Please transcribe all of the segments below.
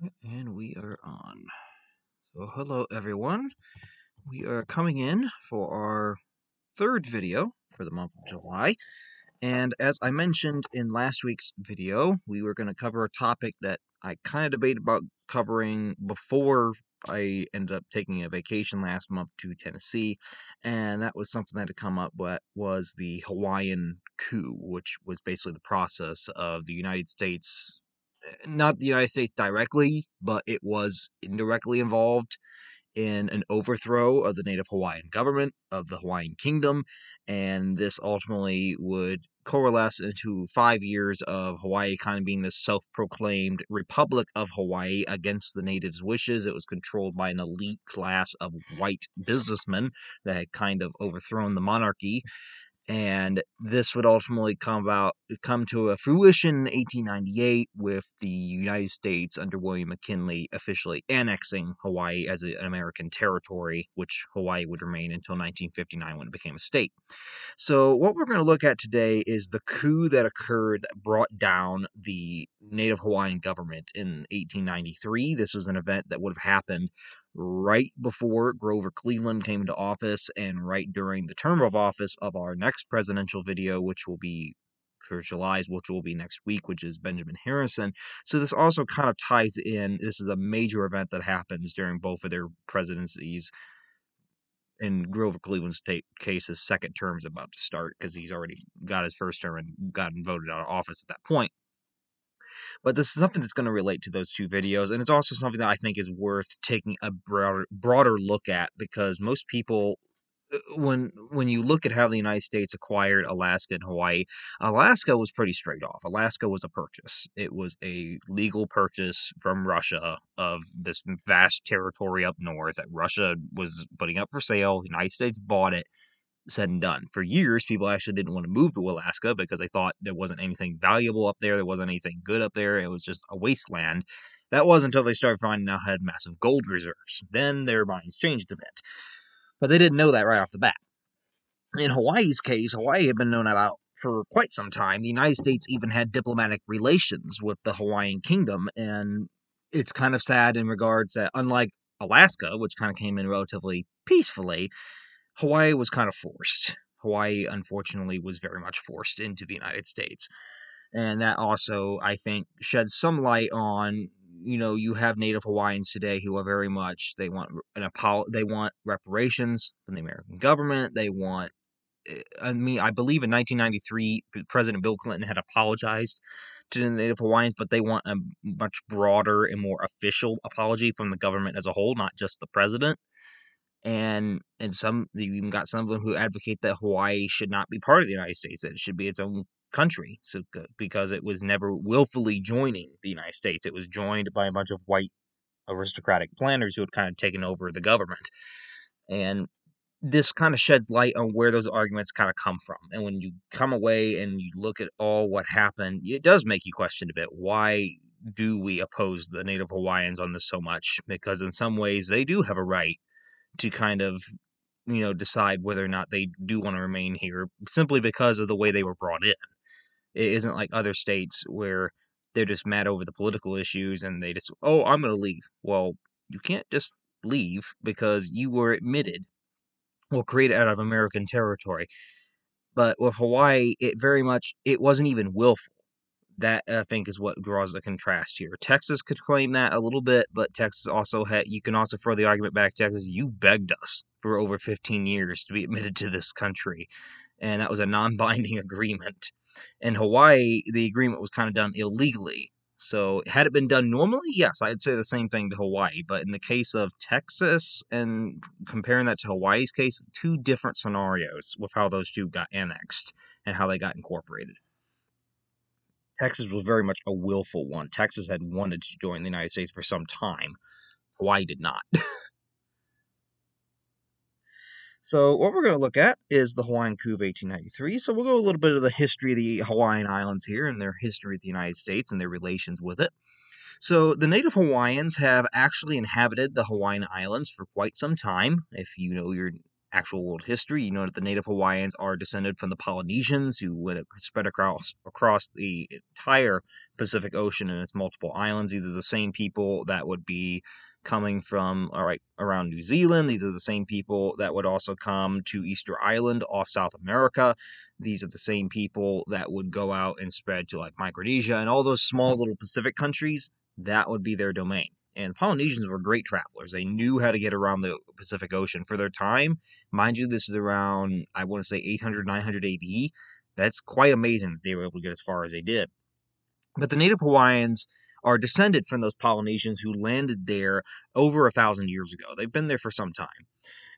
And we are on. So hello everyone. We are coming in for our third video for the month of July. And as I mentioned in last week's video, we were going to cover a topic that I kind of debated about covering before I ended up taking a vacation last month to Tennessee. And that was something that had come up, what was the Hawaiian coup, which was basically the process of the United States, not the United States directly, but it was indirectly involved in an overthrow of the native Hawaiian government, of the Hawaiian kingdom, and this ultimately would coalesce into 5 years of Hawaii kind of being this self-proclaimed Republic of Hawaii against the natives' wishes. It was controlled by an elite class of white businessmen that had kind of overthrown the monarchy, and this would ultimately come to a fruition in 1898 with the United States under William McKinley officially annexing Hawaii as an American territory, which Hawaii would remain until 1959 when it became a state. So what we're going to look at today is the coup that occurred that brought down the Native Hawaiian government in 1893. This was an event that would have happened right before Grover Cleveland came into office and right during the term of office of our next presidential video, which will be for July's, which will be next week, which is Benjamin Harrison. So this also kind of ties in. This is a major event that happens during both of their presidencies. In Grover Cleveland's case, his second term is about to start because he's already got his first term and gotten voted out of office at that point. But this is something that's going to relate to those two videos, and it's also something that I think is worth taking a broader look at, because most people, when you look at how the United States acquired Alaska and Hawaii, Alaska was pretty straight off. Alaska was a purchase. It was a legal purchase from Russia of this vast territory up north that Russia was putting up for sale. The United States bought it. Said and done. For years, people actually didn't want to move to Alaska because they thought there wasn't anything valuable up there. There wasn't anything good up there. It was just a wasteland. That was until they started finding out had massive gold reserves. Then their minds changed a bit. But they didn't know that right off the bat. In Hawaii's case, Hawaii had been known about for quite some time. The United States even had diplomatic relations with the Hawaiian kingdom, and it's kind of sad in regards that, unlike Alaska, which kind of came in relatively peacefully, Hawaii was kind of forced. Hawaii, unfortunately, was very much forced into the United States. And that also, I think, sheds some light on, you have Native Hawaiians today who are very much, they want they want reparations from the American government. They want, I believe in 1993, President Bill Clinton had apologized to the Native Hawaiians, but they want a much broader and more official apology from the government as a whole, not just the president. And some, you even got some of them who advocate that Hawaii should not be part of the United States, that it should be its own country, so because it was never willfully joining the United States. It was joined by a bunch of white aristocratic planters who had kind of taken over the government. And this kind of sheds light on where those arguments kind of come from. And when you come away and you look at all what happened, it does make you question a bit, why do we oppose the Native Hawaiians on this so much? Because in some ways they do have a right to kind of, decide whether or not they do want to remain here simply because of the way they were brought in. It isn't like other states where they're just mad over the political issues and they just, oh, I'm going to leave. Well, you can't just leave because you were admitted or created out of American territory. But with Hawaii, it wasn't even willful. That, I think, is what draws the contrast here. Texas could claim that a little bit, but Texas also you can also throw the argument back to Texas. You begged us for over 15 years to be admitted to this country, and that was a non-binding agreement. In Hawaii, the agreement was kind of done illegally. So had it been done normally, yes, I'd say the same thing to Hawaii. But in the case of Texas and comparing that to Hawaii's case, two different scenarios with how those two got annexed and how they got incorporated. Texas was very much a willful one. Texas had wanted to join the United States for some time. Hawaii did not. So what we're going to look at is the Hawaiian Coup of 1893. So we'll go a little bit of the history of the Hawaiian Islands here and their history with the United States and their relations with it. So the native Hawaiians have actually inhabited the Hawaiian Islands for quite some time. If you know your actual world history, you know that the native Hawaiians are descended from the Polynesians, who would spread across the entire Pacific Ocean and its multiple islands. These are the same people that would be coming from, all right, around New Zealand. These are the same people that would also come to Easter Island off South America. These are the same people that would go out and spread to like Micronesia and all those small little Pacific countries. That would be their domain. And the Polynesians were great travelers. They knew how to get around the Pacific Ocean for their time. Mind you, this is around, I want to say 800, 900 AD. That's quite amazing that they were able to get as far as they did. But the native Hawaiians are descended from those Polynesians who landed there over 1,000 years ago. They've been there for some time.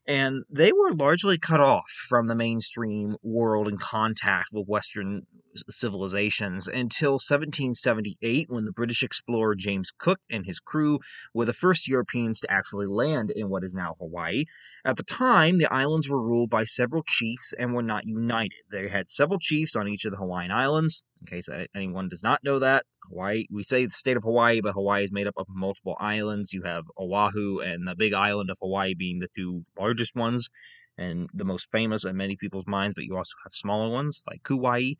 And they were largely cut off from the mainstream world and contact with Western civilizations until 1778, when the British explorer James Cook and his crew were the first Europeans to actually land in what is now Hawaii. At the time, the islands were ruled by several chiefs and were not united. They had several chiefs on each of the Hawaiian islands. In case anyone does not know that, Hawaii, we say the state of Hawaii, but Hawaii is made up of multiple islands. You have Oahu and the big island of Hawaii being the two largest ones and the most famous in many people's minds, but you also have smaller ones like Kauai,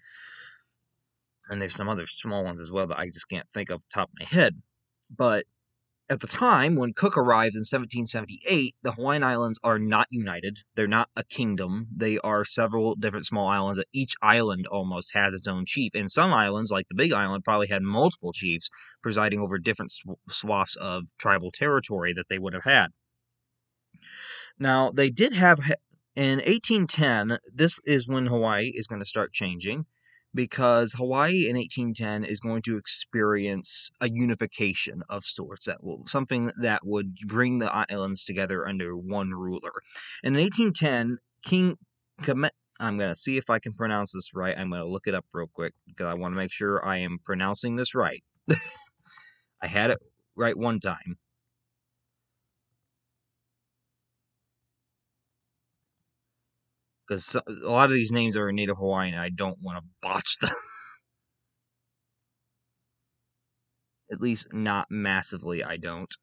and there's some other small ones as well that I just can't think of the top of my head. But at the time, when Cook arrives in 1778, the Hawaiian Islands are not united. They're not a kingdom. They are several different small islands that each island almost has its own chief. And some islands, like the Big Island, probably had multiple chiefs presiding over different swaths of tribal territory that they would have had. Now, they did have, in 1810, this is when Hawaii is going to start changing, because Hawaii in 1810 is going to experience a unification of sorts, something that would bring the islands together under one ruler. And in 1810, King Kamehameha, I'm going to see if I can pronounce this right. I'm going to look it up real quick because I want to make sure I am pronouncing this right. I had it right one time. Because a lot of these names are in Native Hawaiian, and I don't want to botch them. At least not massively, I don't.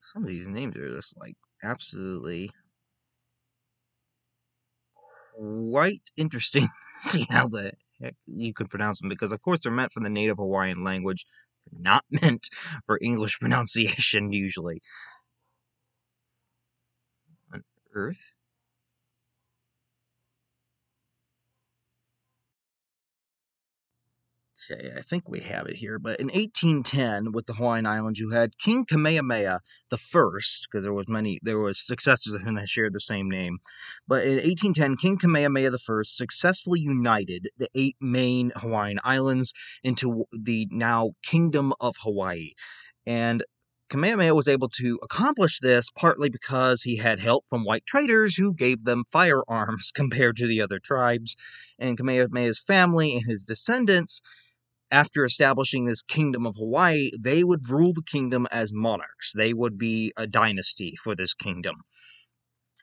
Some of these names are just like absolutely quite interesting to see how the heck you could pronounce them, because of course they're meant for the native Hawaiian language, not meant for English pronunciation usually. On Earth? Okay, I think we have it here. But in 1810, with the Hawaiian Islands, you had King Kamehameha I, because there was successors of him that shared the same name. But in 1810, King Kamehameha I successfully united the 8 main Hawaiian islands into the now Kingdom of Hawaii. And Kamehameha was able to accomplish this partly because he had help from white traders who gave them firearms compared to the other tribes. And Kamehameha's family and his descendants, after establishing this Kingdom of Hawaii, they would rule the kingdom as monarchs. They would be a dynasty for this kingdom.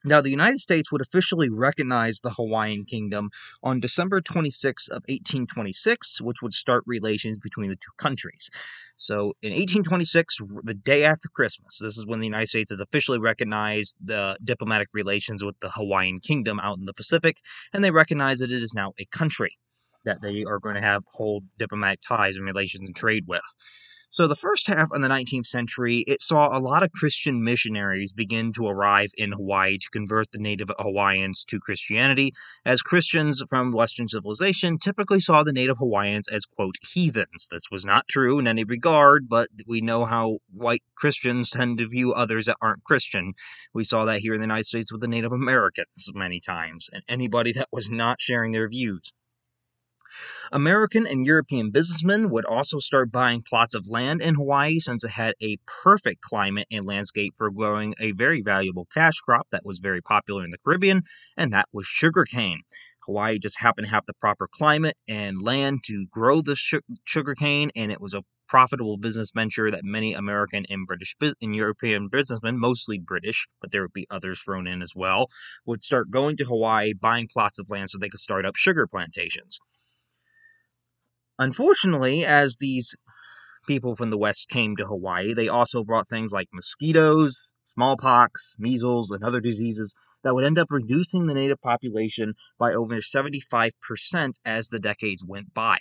Now, the United States would officially recognize the Hawaiian Kingdom on December 26 of 1826, which would start relations between the two countries. So, in 1826, the day after Christmas, this is when the United States has officially recognized the diplomatic relations with the Hawaiian Kingdom out in the Pacific, and they recognize that it is now a country that they are going to hold diplomatic ties and relations and trade with. So the first half of the 19th century, it saw a lot of Christian missionaries begin to arrive in Hawaii to convert the native Hawaiians to Christianity, as Christians from Western civilization typically saw the native Hawaiians as, quote, heathens. This was not true in any regard, but we know how white Christians tend to view others that aren't Christian. We saw that here in the United States with the Native Americans many times, and anybody that was not sharing their views. American and European businessmen would also start buying plots of land in Hawaii, since it had a perfect climate and landscape for growing a very valuable cash crop that was very popular in the Caribbean, and that was sugarcane. Hawaii just happened to have the proper climate and land to grow the sugarcane, and it was a profitable business venture that many American and British and European businessmen, mostly British, but there would be others thrown in as well, would start going to Hawaii, buying plots of land so they could start up sugar plantations. Unfortunately, as these people from the West came to Hawaii, they also brought things like mosquitoes, smallpox, measles, and other diseases that would end up reducing the native population by over 75% as the decades went by.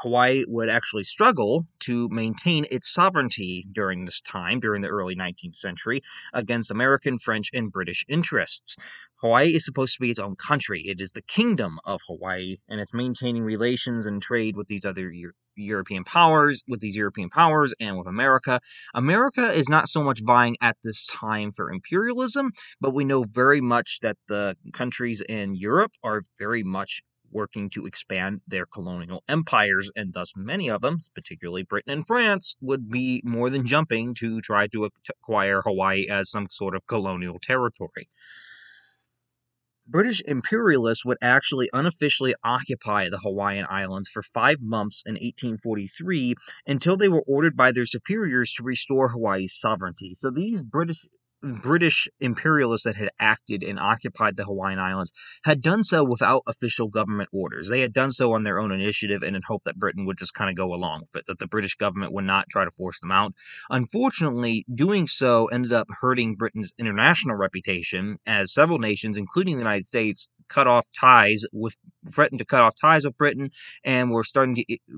Hawaii would actually struggle to maintain its sovereignty during this time, during the early 19th century, against American, French, and British interests. Hawaii is supposed to be its own country. It is the kingdom of Hawaii, and it's maintaining relations and trade with these other European powers, and with America. America is not so much vying at this time for imperialism, but we know very much that the countries in Europe are very much working to expand their colonial empires, and thus many of them, particularly Britain and France, would be more than jumping to try to acquire Hawaii as some sort of colonial territory. British imperialists would actually unofficially occupy the Hawaiian Islands for 5 months in 1843 until they were ordered by their superiors to restore Hawaii's sovereignty. So these British imperialists that had acted and occupied the Hawaiian Islands had done so without official government orders. They had done so on their own initiative and in hope that Britain would just kind of go along with it, that the British government would not try to force them out. Unfortunately, doing so ended up hurting Britain's international reputation, as several nations, including the United States, threatened to cut off ties with Britain, and were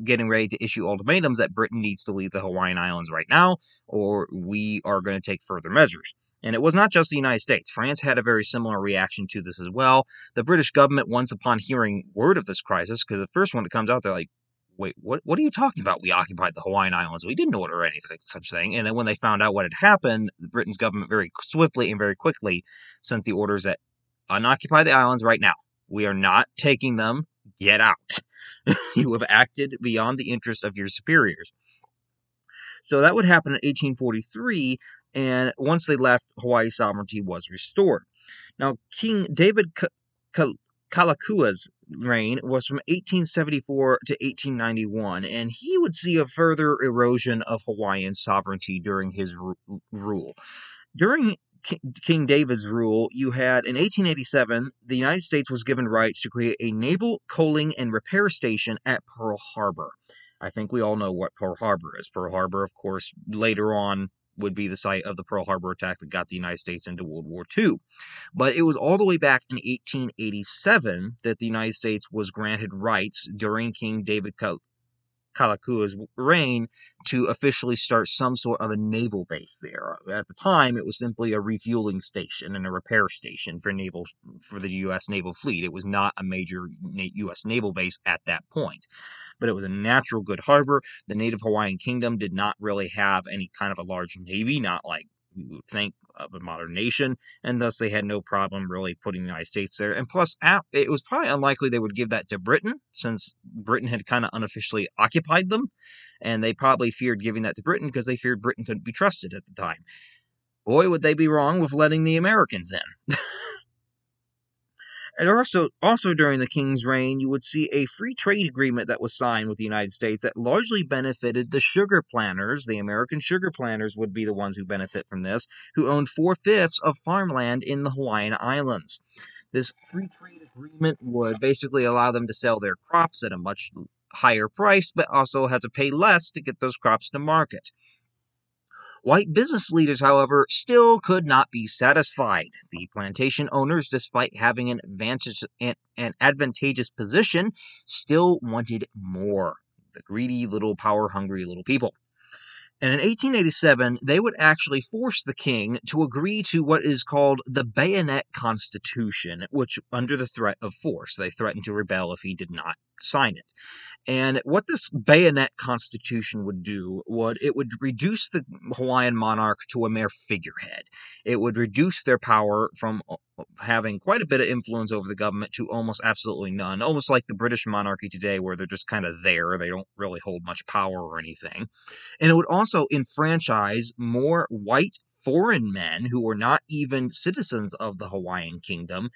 getting ready to issue ultimatums that Britain needs to leave the Hawaiian Islands right now, or we are going to take further measures. And it was not just the United States. France had a very similar reaction to this as well. The British government, once upon hearing word of this crisis, because at first when it comes out, they're like, wait, what are you talking about? We occupied the Hawaiian Islands. We didn't order anything such thing. And then when they found out what had happened, Britain's government very swiftly and very quickly sent the orders that unoccupy the islands right now. We are not taking them. Get out. You have acted beyond the interest of your superiors. So that would happen in 1843, and once they left, Hawaii's sovereignty was restored. Now, King David Kalakua's reign was from 1874 to 1891, and he would see a further erosion of Hawaiian sovereignty during his rule. During King David's rule, you had, in 1887, the United States was given rights to create a naval coaling and repair station at Pearl Harbor. I think we all know what Pearl Harbor is. Pearl Harbor, of course, later on would be the site of the Pearl Harbor attack that got the United States into World War II. But it was all the way back in 1887 that the United States was granted rights during King David Kalakua's reign to officially start some sort of a naval base there. At the time, it was simply a refueling station and a repair station for the U.S. naval fleet. It was not a major U.S. naval base at that point. But it was a natural good harbor. The native Hawaiian kingdom did not really have any kind of a large navy, not like we would think of a modern nation, and thus they had no problem really putting the United States there. And plus, it was probably unlikely they would give that to Britain, since Britain had kind of unofficially occupied them, and they probably feared giving that to Britain because they feared Britain couldn't be trusted at the time. Boy, would they be wrong with letting the Americans in. And also during the king's reign, you would see a free trade agreement that was signed with the United States that largely benefited the sugar planters. The American sugar planters would be the ones who benefit from this, who owned 4/5 of farmland in the Hawaiian Islands. This free trade agreement would basically allow them to sell their crops at a much higher price, but also have to pay less to get those crops to market. White business leaders, however, still could not be satisfied. The plantation owners, despite having an advantageous position, still wanted more. The greedy, power-hungry little people. And in 1887, they would actually force the king to agree to what is called the Bayonet Constitution, which, under the threat of force, they threatened to rebel if he did not sign it. And what this Bayonet Constitution would do, it would reduce the Hawaiian monarch to a mere figurehead. It would reduce their power from having quite a bit of influence over the government to almost absolutely none, almost like the British monarchy today, where they're just kind of there. They don't really hold much power or anything. And it would also enfranchise more white foreign men who were not even citizens of the Hawaiian kingdom,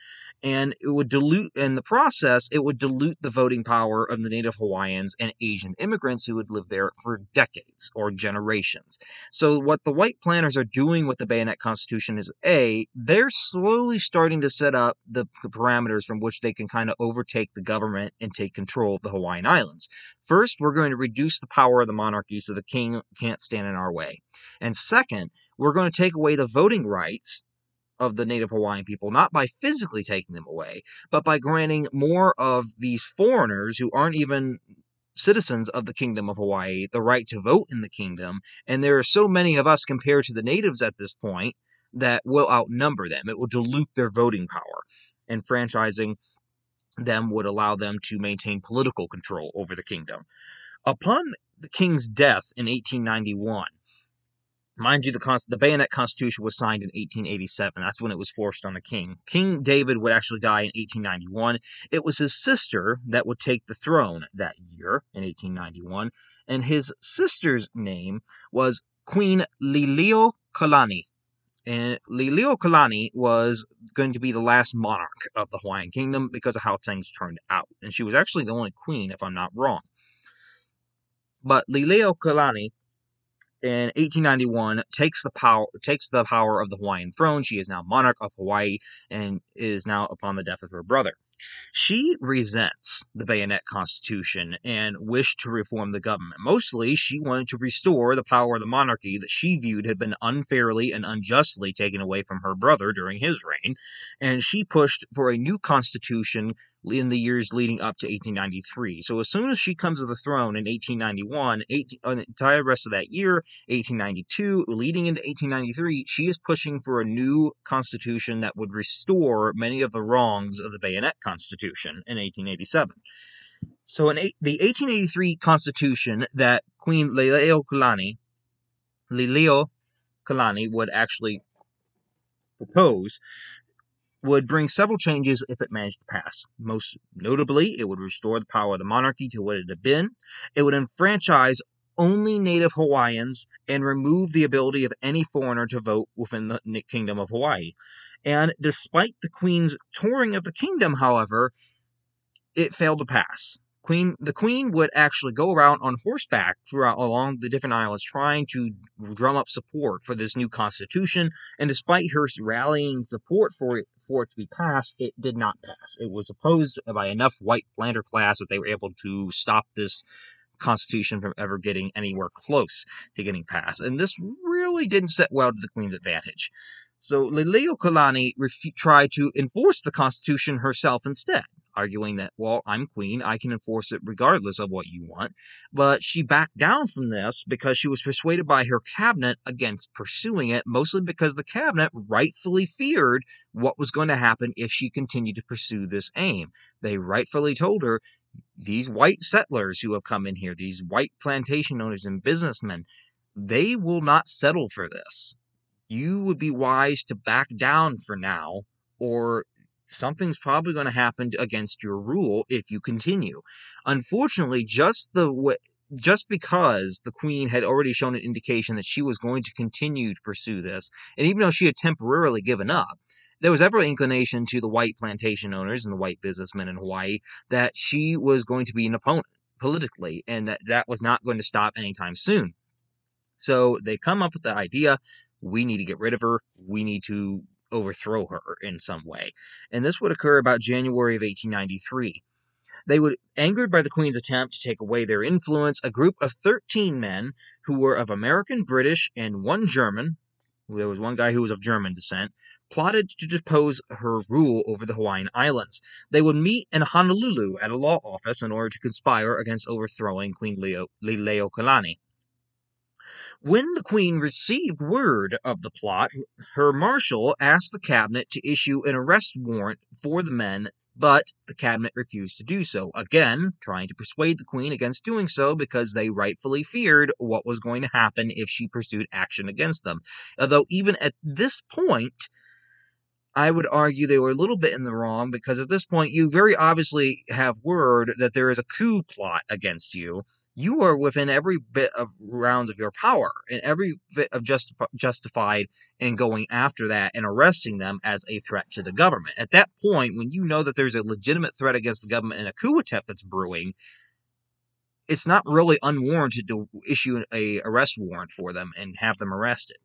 and it would dilute, in the process, it would dilute the voting power of the native Hawaiians and Asian immigrants who would live there for decades or generations. So what the white planners are doing with the Bayonet Constitution is, they're slowly starting to set up the parameters from which they can kind of overtake the government and take control of the Hawaiian Islands. First, we're going to reduce the power of the monarchy so the king can't stand in our way. And second, we're going to take away the voting rights of the native Hawaiian people, not by physically taking them away, but by granting more of these foreigners who aren't even citizens of the Kingdom of Hawaii the right to vote in the kingdom. And there are so many of us compared to the natives at this point that will outnumber them. It will dilute their voting power. And franchising them would allow them to maintain political control over the kingdom. Upon the king's death in 1891, mind you, the Bayonet Constitution was signed in 1887. That's when it was forced on the king. King David would actually die in 1891. It was his sister that would take the throne that year in 1891, and his sister's name was Queen Lili'uokalani. And Lili'uokalani was going to be the last monarch of the Hawaiian kingdom because of how things turned out. And she was actually the only queen, if I'm not wrong. But Lili'uokalani, in 1891, takes the power of the Hawaiian throne. She is now monarch of Hawaii and is now upon the death of her brother. She resents the Bayonet Constitution and wished to reform the government. Mostly, she wanted to restore the power of the monarchy that she viewed had been unfairly and unjustly taken away from her brother during his reign, and she pushed for a new constitution in the years leading up to 1893. So as soon as she comes to the throne in 1891, the entire rest of that year, 1892, leading into 1893, she is pushing for a new constitution that would restore many of the wrongs of the Bayonet Constitution in 1887. So in the 1883 Constitution that Queen Lili'uokalani would actually propose would bring several changes if it managed to pass. Most notably, it would restore the power of the monarchy to what it had been. It would enfranchise only native Hawaiians and remove the ability of any foreigner to vote within the Kingdom of Hawaii. And despite the Queen's touring of the kingdom, however, it failed to pass. The Queen would actually go around on horseback along the different islands trying to drum up support for this new constitution, and despite her rallying support for it to be passed, it did not pass. It was opposed by enough white planter class that they were able to stop this constitution from ever getting anywhere close to getting passed, and this really didn't set well to the Queen's advantage. So Lili'uokalani tried to enforce the constitution herself instead, arguing that, well, I'm queen, I can enforce it regardless of what you want. But she backed down from this because she was persuaded by her cabinet against pursuing it, mostly because the cabinet rightfully feared what was going to happen if she continued to pursue this aim. They rightfully told her, these white settlers who have come in here, these white plantation owners and businessmen, they will not settle for this. You would be wise to back down for now, or something's probably going to happen against your rule if you continue. Unfortunately, just because the Queen had already shown an indication that she was going to continue to pursue this, and even though she had temporarily given up, there was every inclination to the white plantation owners and the white businessmen in Hawaii that she was going to be an opponent politically, and that was not going to stop anytime soon. So they come up with the idea, we need to get rid of her, we need to overthrow her in some way. And this would occur about January of 1893. They would, angered by the Queen's attempt to take away their influence, a group of 13 men who were of American, British, and one German, there was one guy who was of German descent, plotted to depose her rule over the Hawaiian Islands. They would meet in Honolulu at a law office in order to conspire against overthrowing Queen Lili'uokalani. When the Queen received word of the plot, her marshal asked the cabinet to issue an arrest warrant for the men, but the cabinet refused to do so, again trying to persuade the Queen against doing so because they rightfully feared what was going to happen if she pursued action against them. Although even at this point, I would argue they were a little bit in the wrong, because at this point you very obviously have word that there is a coup plot against you. you are within every bit of rounds of your power and every bit of justified in going after that and arresting them as a threat to the government. At that point, when you know that there's a legitimate threat against the government and a coup attempt that's brewing, it's not really unwarranted to issue a arrest warrant for them and have them arrested.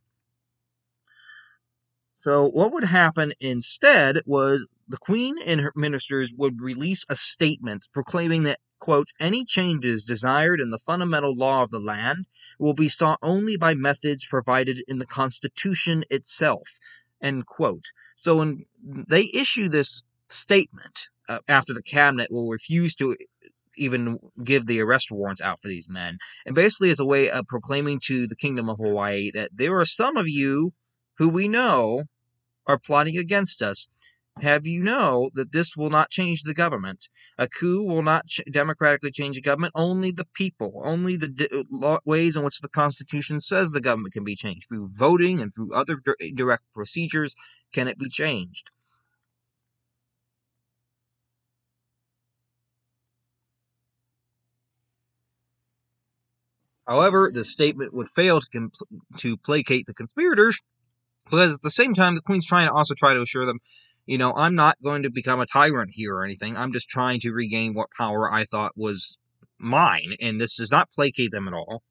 So what would happen instead was the Queen and her ministers would release a statement proclaiming that, quote, any changes desired in the fundamental law of the land will be sought only by methods provided in the Constitution itself, end quote. So when they issue this statement after the cabinet will refuse to even give the arrest warrants out for these men, and basically as a way of proclaiming to the Kingdom of Hawaii that there are some of you who we know are plotting against us. Have you know that this will not change the government? A coup will not democratically change the government. Only the people, only the ways in which the Constitution says the government can be changed. Through voting and through other direct procedures can it be changed. However, the statement would fail to placate the conspirators, because at the same time, the Queen's trying to also try to assure them, I'm not going to become a tyrant here or anything. I'm just trying to regain what power I thought was mine, and this does not placate them at all.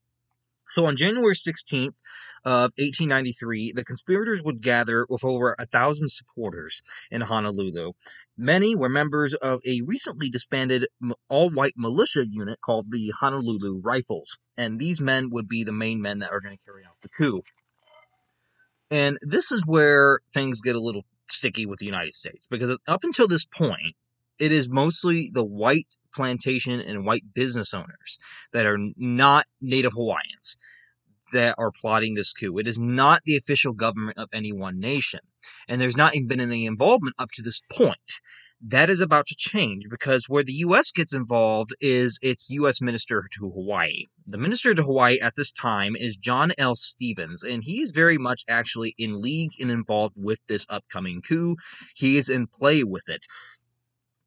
So on January 16th of 1893, the conspirators would gather with over 1,000 supporters in Honolulu. Many were members of a recently disbanded all-white militia unit called the Honolulu Rifles, and these men would be the main men that are going to carry out the coup. And this is where things get a little sticky with the United States, because up until this point, it is mostly the white plantation and white business owners that are not Native Hawaiians that are plotting this coup. It is not the official government of any one nation. And there's not even been any involvement up to this point. That is about to change, because where the U.S. gets involved is its U.S. Minister to Hawaii. The Minister to Hawaii at this time is John L. Stevens, and he is very much actually in league and involved with this upcoming coup. He is in play with it.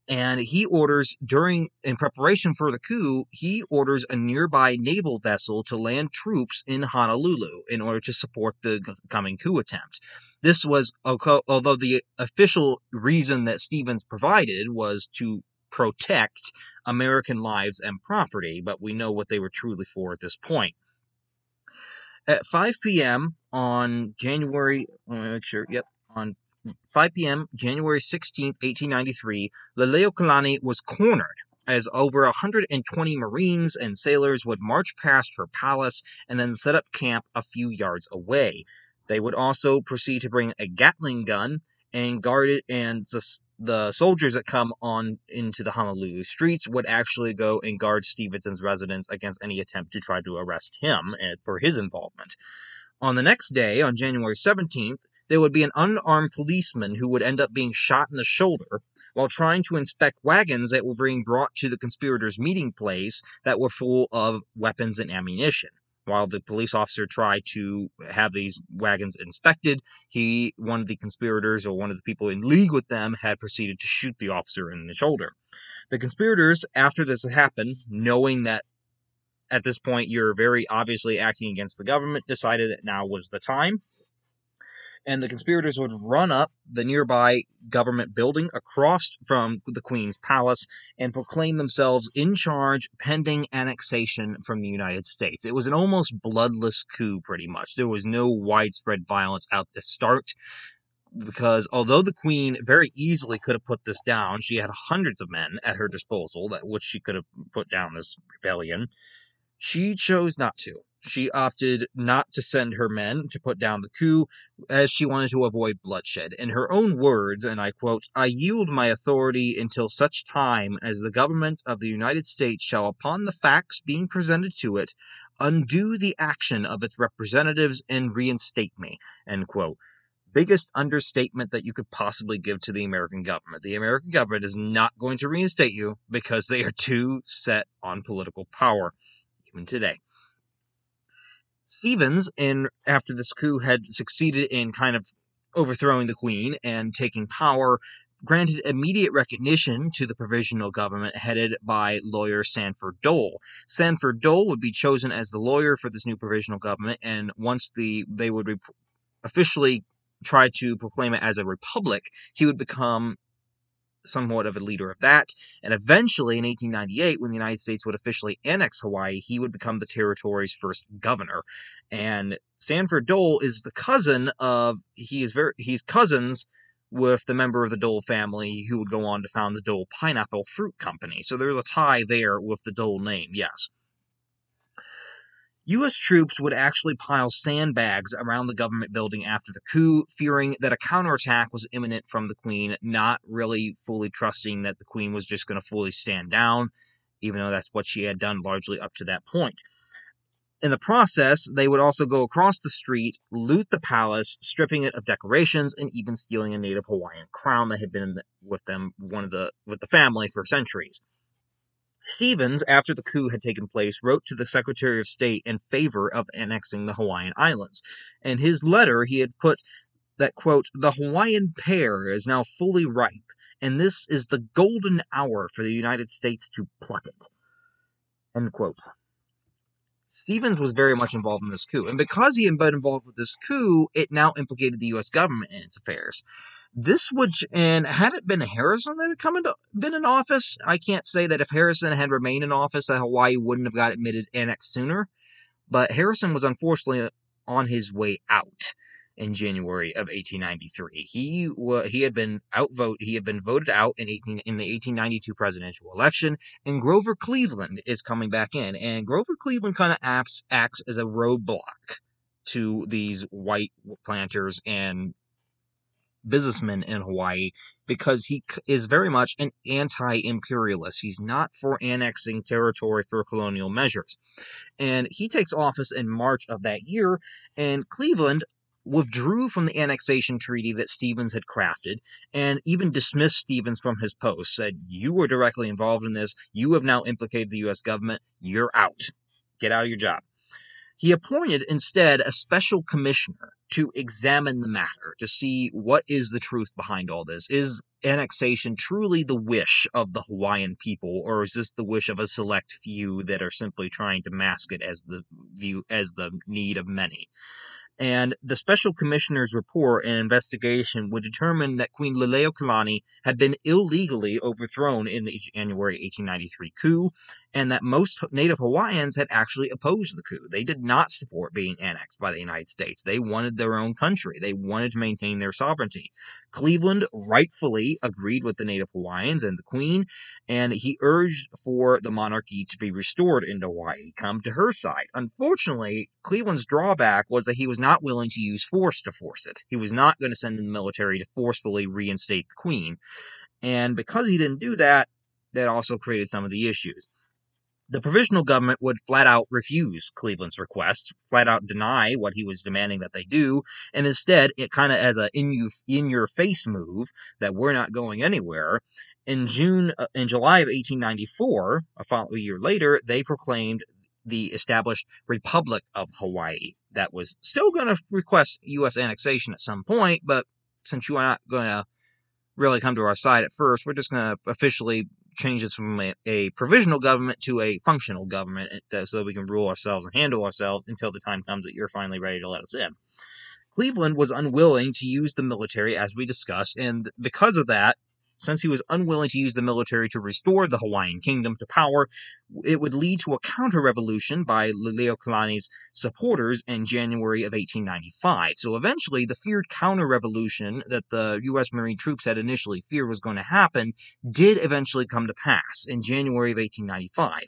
And he orders, in preparation for the coup, he orders a nearby naval vessel to land troops in Honolulu in order to support the coming coup attempt. This was, although the official reason that Stevens provided was to protect American lives and property, but we know what they were truly for at this point. At 5 p.m. on January, on 5 p.m., January 16, 1893, Lili'uokalani was cornered as over 120 Marines and sailors would march past her palace and then set up camp a few yards away. They would also proceed to bring a Gatling gun and guard it, and the soldiers that come on into the Honolulu streets would actually go and guard Stevenson's residence against any attempt to try to arrest him for his involvement. On the next day, on January 17th, there would be an unarmed policeman who would end up being shot in the shoulder while trying to inspect wagons that were being brought to the conspirators' meeting place that were full of weapons and ammunition. While the police officer tried to have these wagons inspected, one of the conspirators, or one of the people in league with them, had proceeded to shoot the officer in the shoulder. The conspirators, after this happened, knowing that at this point you're very obviously acting against the government, decided that now was the time. And the conspirators would run up the nearby government building across from the Queen's palace and proclaim themselves in charge pending annexation from the United States. It was an almost bloodless coup, pretty much. There was no widespread violence out the start, because although the Queen very easily could have put this down, she had hundreds of men at her disposal which she could have put down this rebellion. She chose not to. She opted not to send her men to put down the coup, as she wanted to avoid bloodshed. In her own words, and I quote, "I yield my authority until such time as the government of the United States shall, upon the facts being presented to it, undo the action of its representatives and reinstate me," end quote. Biggest understatement that you could possibly give to the American government. The American government is not going to reinstate you because they are too set on political power, even today. Stevens, after this coup had succeeded in kind of overthrowing the Queen and taking power, granted immediate recognition to the provisional government headed by lawyer Sanford Dole. Sanford Dole would be chosen as the lawyer for this new provisional government, and once they would officially try to proclaim it as a republic, he would become somewhat of a leader of that, and eventually in 1898, when the United States would officially annex Hawaii, he would become the territory's first governor. And Sanford Dole is the cousin of he's cousins with the member of the Dole family who would go on to found the Dole Pineapple Fruit Company. So there's a tie there with the Dole name, yes. U.S. troops would actually pile sandbags around the government building after the coup, fearing that a counterattack was imminent from the Queen, not really fully trusting that the Queen was just going to fully stand down, even though that's what she had done largely up to that point. In the process, they would also go across the street, loot the palace, stripping it of decorations, and even stealing a native Hawaiian crown that had been with the family for centuries. Stevens, after the coup had taken place, wrote to the Secretary of State in favor of annexing the Hawaiian Islands. In his letter, he had put that, quote, "The Hawaiian pear is now fully ripe, and this is the golden hour for the United States to pluck it." End quote. Stevens was very much involved in this coup, and because he had been involved with this coup, it now implicated the U.S. government in its affairs. And had it been Harrison that had been in office, I can't say that if Harrison had remained in office, that Hawaii wouldn't have got admitted annexed sooner. But Harrison was unfortunately on his way out in January of 1893. He had been voted out in the 1892 presidential election, and Grover Cleveland is coming back in. And Grover Cleveland kind of acts as a roadblock to these white planters and businessman in Hawaii, because he is very much an anti-imperialist. He's not for annexing territory for colonial measures. And he takes office in March of that year, and Cleveland withdrew from the annexation treaty that Stevens had crafted, and even dismissed Stevens from his post, said, "You were directly involved in this. You have now implicated the U.S. government. You're out. Get out of your job." He appointed instead a special commissioner to examine the matter, to see what is the truth behind all this. Is annexation truly the wish of the Hawaiian people, or is this the wish of a select few that are simply trying to mask it as the need of many? And the special commissioner's report and investigation would determine that Queen Lili'uokalani had been illegally overthrown in the January 1893 coup, and that most native Hawaiians had actually opposed the coup. They did not support being annexed by the United States. They wanted their own country. They wanted to maintain their sovereignty. Cleveland rightfully agreed with the native Hawaiians and the Queen, and he urged for the monarchy to be restored into Hawaii, come to her side. Unfortunately, Cleveland's drawback was that he was not willing to use force to force it. He was not going to send in the military to forcefully reinstate the Queen. And because he didn't do that, that also created some of the issues. The provisional government would flat out refuse Cleveland's request, flat out deny what he was demanding that they do, and instead, it kind of as a in-your-face move that we're not going anywhere. In July of 1894, a year later, they proclaimed the established Republic of Hawaii that was still going to request U.S. annexation at some point, but since you are not going to really come to our side at first, we're just going to officially change this from a provisional government to a functional government so that we can rule ourselves and handle ourselves until the time comes that you're finally ready to let us in. Cleveland was unwilling to use the military, as we discussed, and because of that, since he was unwilling to use the military to restore the Hawaiian kingdom to power, it would lead to a counter-revolution by Lili'uokalani's supporters in January of 1895. So eventually, the feared counter-revolution that the U.S. Marine troops had initially feared was going to happen did eventually come to pass in January of 1895.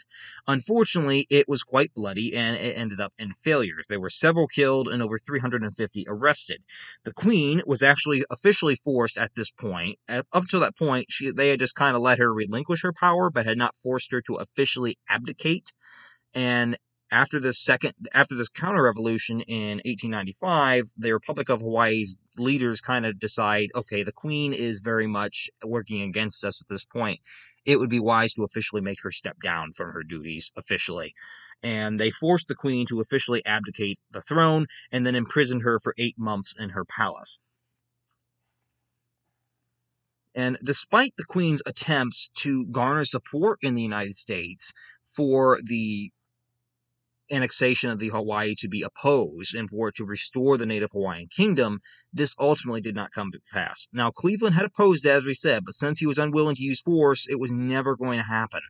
Unfortunately, it was quite bloody, and it ended up in failures. There were several killed and over 350 arrested. The Queen was actually officially forced at this point. Up to that point, they had just kind of let her relinquish her power, but had not forced her to officially abdicate. And after this counter-revolution in 1895, the Republic of Hawaii's leaders kind of decide, okay, the Queen is very much working against us at this point. It would be wise to officially make her step down from her duties officially. And they forced the Queen to officially abdicate the throne and then imprisoned her for 8 months in her palace. And despite the Queen's attempts to garner support in the United States for the annexation of the Hawaii to be opposed and for it to restore the native Hawaiian kingdom, this ultimately did not come to pass. Now, Cleveland had opposed it, as we said, but since he was unwilling to use force, it was never going to happen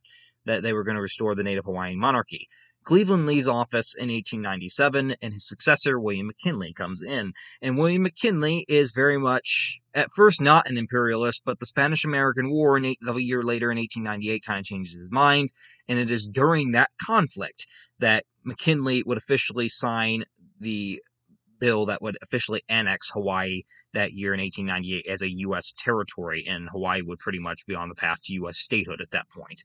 that they were going to restore the native Hawaiian monarchy. Cleveland leaves office in 1897, and his successor, William McKinley, comes in. And William McKinley is very much, at first, not an imperialist, but the Spanish-American War a year later in 1898 kind of changes his mind, and it is during that conflict that McKinley would officially sign the bill that would officially annex Hawaii that year in 1898 as a U.S. territory, and Hawaii would pretty much be on the path to U.S. statehood at that point.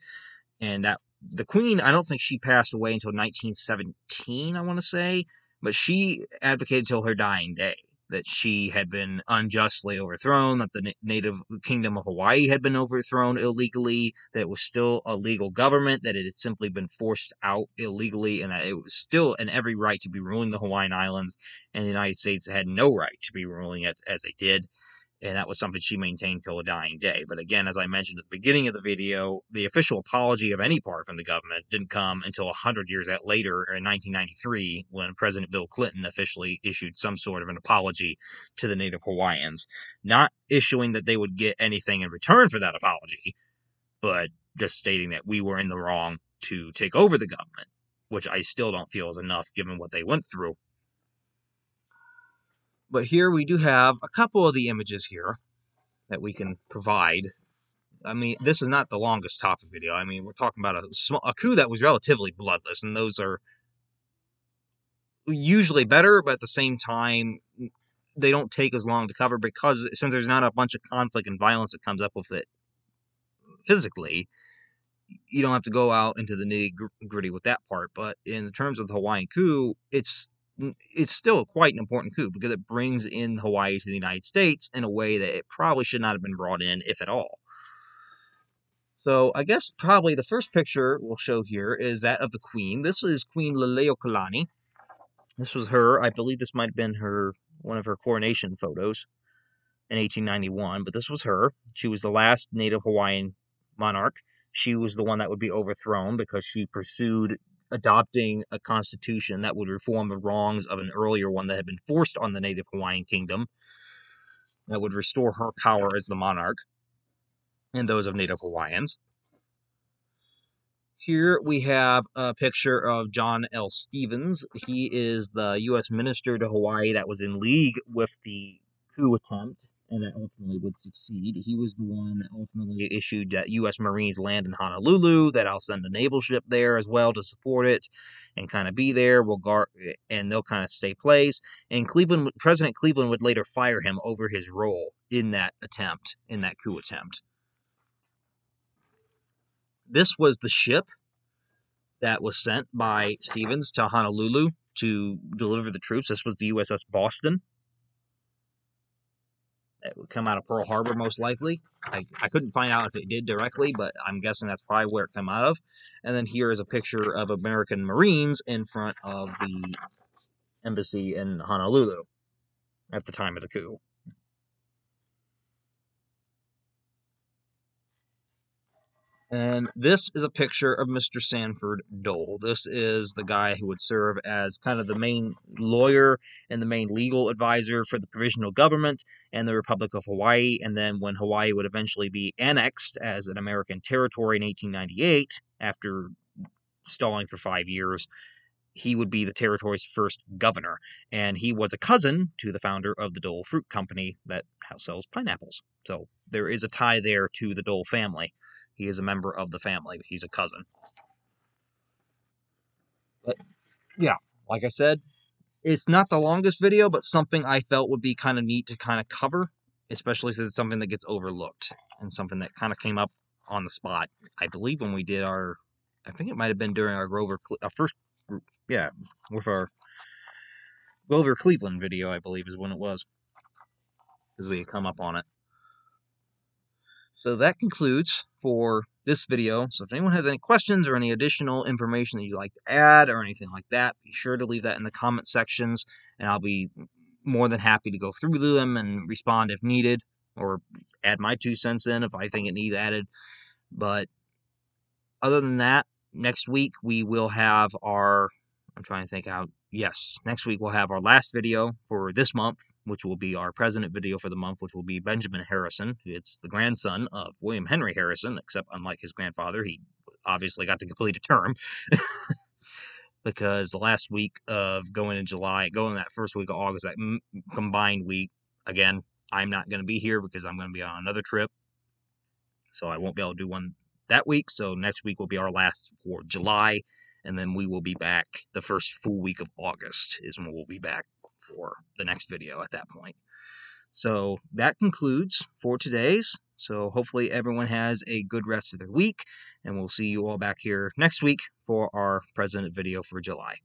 And that the Queen, I don't think she passed away until 1917, I want to say, but she advocated till her dying day that she had been unjustly overthrown, that the native kingdom of Hawaii had been overthrown illegally, that it was still a legal government, that it had simply been forced out illegally, and that it was still in every right to be ruling the Hawaiian Islands, and the United States had no right to be ruling it as they did. And that was something she maintained till a dying day. But again, as I mentioned at the beginning of the video, the official apology of any part from the government didn't come until 100 years later, in 1993, when President Bill Clinton officially issued some sort of an apology to the native Hawaiians. Not issuing that they would get anything in return for that apology, but just stating that we were in the wrong to take over the government, which I still don't feel is enough given what they went through. But here we do have a couple of the images here that we can provide. I mean, this is not the longest topic video. I mean, we're talking about a coup that was relatively bloodless, and those are usually better, but at the same time, they don't take as long to cover because since there's not a bunch of conflict and violence that comes up with it physically, you don't have to go out into the nitty-gritty with that part. But in terms of the Hawaiian coup, it's still quite an important coup because it brings in Hawaii to the United States in a way that it probably should not have been brought in, if at all. So I guess probably the first picture we'll show here is that of the Queen. This is Queen Lili'uokalani. This was her. I believe this might have been one of her coronation photos in 1891, but this was her. She was the last native Hawaiian monarch. She was the one that would be overthrown because she pursued adopting a constitution that would reform the wrongs of an earlier one that had been forced on the native Hawaiian kingdom, that would restore her power as the monarch and those of native Hawaiians. Here we have a picture of John L. Stevens. He is the U.S. minister to Hawaii that was in league with the coup attempt, and that ultimately would succeed. He was the one that ultimately issued that U.S. Marines land in Honolulu, that I'll send a naval ship there as well to support it and kind of be there, and they'll kind of stay place. And President Cleveland would later fire him over his role in that coup attempt. This was the ship that was sent by Stevens to Honolulu to deliver the troops. This was the USS Boston. It would come out of Pearl Harbor, most likely. I couldn't find out if it did directly, but I'm guessing that's probably where it came out of. And then here is a picture of American Marines in front of the embassy in Honolulu at the time of the coup. And this is a picture of Mr. Sanford Dole. This is the guy who would serve as kind of the main lawyer and the main legal advisor for the provisional government and the Republic of Hawaii. And then when Hawaii would eventually be annexed as an American territory in 1898, after stalling for 5 years, he would be the territory's first governor. And he was a cousin to the founder of the Dole Fruit Company that sells pineapples. So there is a tie there to the Dole family. He is a member of the family, but he's a cousin. But yeah, like I said, it's not the longest video, but something I felt would be kind of neat to kind of cover, especially since it's something that gets overlooked and something that kind of came up on the spot. I believe when we did I think it might have been during our with our Grover Cleveland video, I believe is when it was, because we had come up on it. So that concludes for this video. So if anyone has any questions or any additional information that you'd like to add or anything like that, be sure to leave that in the comment sections, and I'll be more than happy to go through them and respond if needed, or add my 2 cents in if I think it needs added. But other than that, next week we will have our, I'm trying to think how, yes, next week we'll have our last video for this month, which will be our president video for the month, which will be Benjamin Harrison. It's the grandson of William Henry Harrison, except unlike his grandfather, he obviously got to complete a term. Because the last week of going in that first week of August, that combined week, again, I'm not going to be here because I'm going to be on another trip. So I won't be able to do one that week. So next week will be our last for July. And then we will be back the first full week of August is when we'll be back for the next video at that point. So that concludes for today's. So hopefully everyone has a good rest of their week. And we'll see you all back here next week for our president video for July.